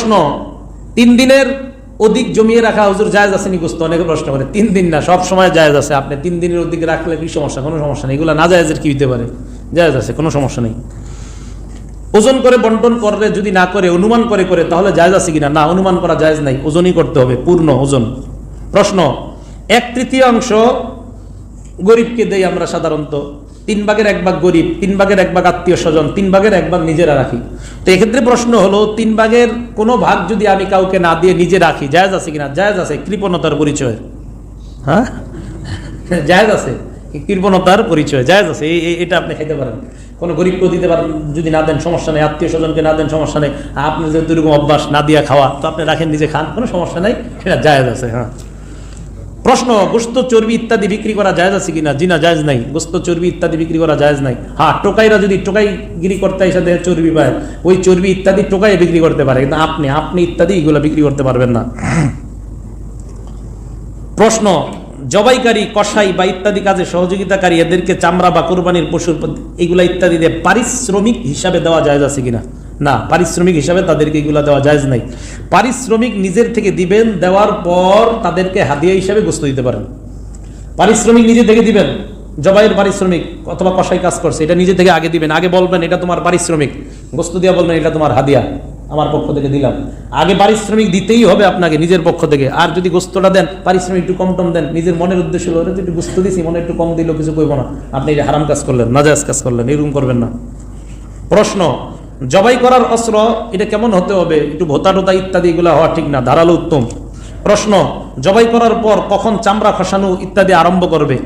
প্রশ্ন, 3 দিনের অধিক জমিয়ে রাখা হুজুর জায়েজ আছে নি গোস্ত? অনেকে প্রশ্ন করে। 3 দিন না, সব সময় জায়েজ আছে। আপনি 3 দিনের অধিক রাখলে কি সমস্যা? কোনো সমস্যা নেই। এগুলো না জায়েজের কি হতে পারে? জায়েজ আছে, কোনো সমস্যা নেই। ওজন করে বন্টন করলে যদি না করে অনুমান করে করে তাহলে জায়েজ আছে কিনা? না, অনুমান করা জায়েজ নাই, ওজনই করতে হবে, পূর্ণ ওজন। প্রশ্ন, 1/3 গরিবকে দেই আমরা সাধারণত, 3 ভাগের 1 ভাগ গরিব, 3 ভাগের 1 ভাগ আত্মীয় স্বজন, 3 ভাগের 1 ভাগ নিজেরা রাখি। তো এক্ষেত্রে প্রশ্ন হলো, 3 ভাগের কোনো ভাগ যদি আমি কাউকে না দিয়ে নিজে রাখি, জায়েজ আছে কিনা? জায়েজ আছে, কৃপণতার পরিচয়। হ্যাঁ, জায়েজ আছে, কৃপণতার পরিচয়, জায়েজ আছে। এটা আপনি খাইতে পারেন, কোনো গরিবকেও দিতে পারেন, যদি না দেন সমস্যা নেই, আত্মীয় স্বজনকে না দেন সমস্যা নেই। আপনি যেহেতু এরকম অভ্যাস না দিয়া খাওয়া, তো আপনি রাখেন, নিজে খান, কোনো সমস্যা নেই, সেটা জায়েজ আছে। হ্যাঁ। প্রশ্ন, গোস্ত চর্বি ইত্যাদি বিক্রি করা জায়েজ আছে কিনা? জি না, জায়েজ নাই, গোস্ত চর্বি ইত্যাদি বিক্রি করা জায়েজ নাই। হ্যাঁ, টোকাইরা যদি টোকাইগিরি করতে এসে দেহে চর্বি পায়, ওই চর্বি ইত্যাদি টোকাই বিক্রি করতে পারে, কিন্তু আপনি ইত্যাদি এগুলো বিক্রি করতে পারবেন না। প্রশ্ন, জবাইকারী, কসাই বা ইত্যাদি কাজে সহযোগিতাকারী এদেরকে চামড়া বা কোরবানির পশুর এগুলা ইত্যাদি দিয়ে পারিশ্রমিক হিসাবে দেওয়া জায়েজ আছে কিনা? না, পারিশ্রমিক হিসাবে তাদেরকে এগুলা দেওয়া জায়েজ নাই। পারিশ্রমিক নিজের থেকে দিবেন, দেওয়ার পর তাদেরকে হাদিয়া হিসাবে গোস্ত দিতে পারেন। পারিশ্রমিক নিজে থেকে দিবেন, জবাইয়ের পারিশ্রমিক অথবা কসাই কাজ করছে, এটা নিজে থেকে আগে দিবেন, আগে বলবেন এটা তোমার পারিশ্রমিক, গোস্ত দিয়া বলবেন এটা তোমার হাদিয়া, আমার পক্ষ থেকে দিলাম। আগে পারিশ্রমিক দিতেই হবে আপনাকে নিজের পক্ষ থেকে। আর যদি গোস্তটা দেন, পারিশ্রমিক একটু কম টম দেন, নিজের মনের উদ্দেশ্য হলো একটু গোস্ত দিছি, মনে একটু কম দিলেও কিছু কইব না, আপনি এটা হারাম কাজ করলেন, নাজায়েজ কাজ করলেন, এরকম করবেন না। প্রশ্ন, জবাই করার অস্ত্র এটা কেমন হতে হবে? একটু ভোতা টোতা ইত্যাদি এগুলো হওয়া ঠিক না, ধারালো উত্তম। প্রশ্ন, জবাই করার পর কখন চামড়া খসানো ইত্যাদি আরম্ভ করবে?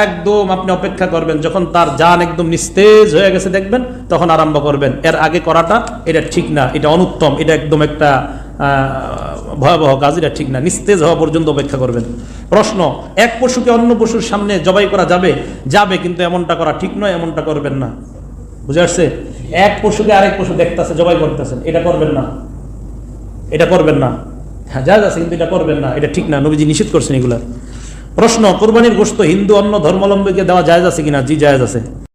একদম আপনি অপেক্ষা করবেন, যখন তার জান একদম নিস্তেজ হয়ে গেছে দেখবেন, তখন আরম্ভ করবেন। এর আগে করাটা এটা ঠিক না, এটা অনুত্তম, এটা একদম একটা ভয়াবহ কাজ, এটা ঠিক না। নিস্তেজ হওয়া পর্যন্ত অপেক্ষা করবেন। প্রশ্ন, এক পশুকে অন্য পশুর সামনে জবাই করা যাবে? যাবে, কিন্তু এমনটা করা ঠিক নয়, এমনটা করবেন না। বুঝে আসছে? এক পশুকে আরেক পশু দেখতেছে, জবাই করতেছেন, এটা করবেন না, এটা করবেন না। হ্যাঁ, জায়েজ আছে, কিন্তু এটা করবেন না, এটা ঠিক না, নবীজি নিষেধ করছেন এগুলা। প্রশ্ন, কোরবানির গোশত হিন্দু অন্য ধর্মাবলম্বীকে দেওয়া জায়েজ আছে কিনা? জি, জায়েজ আছে।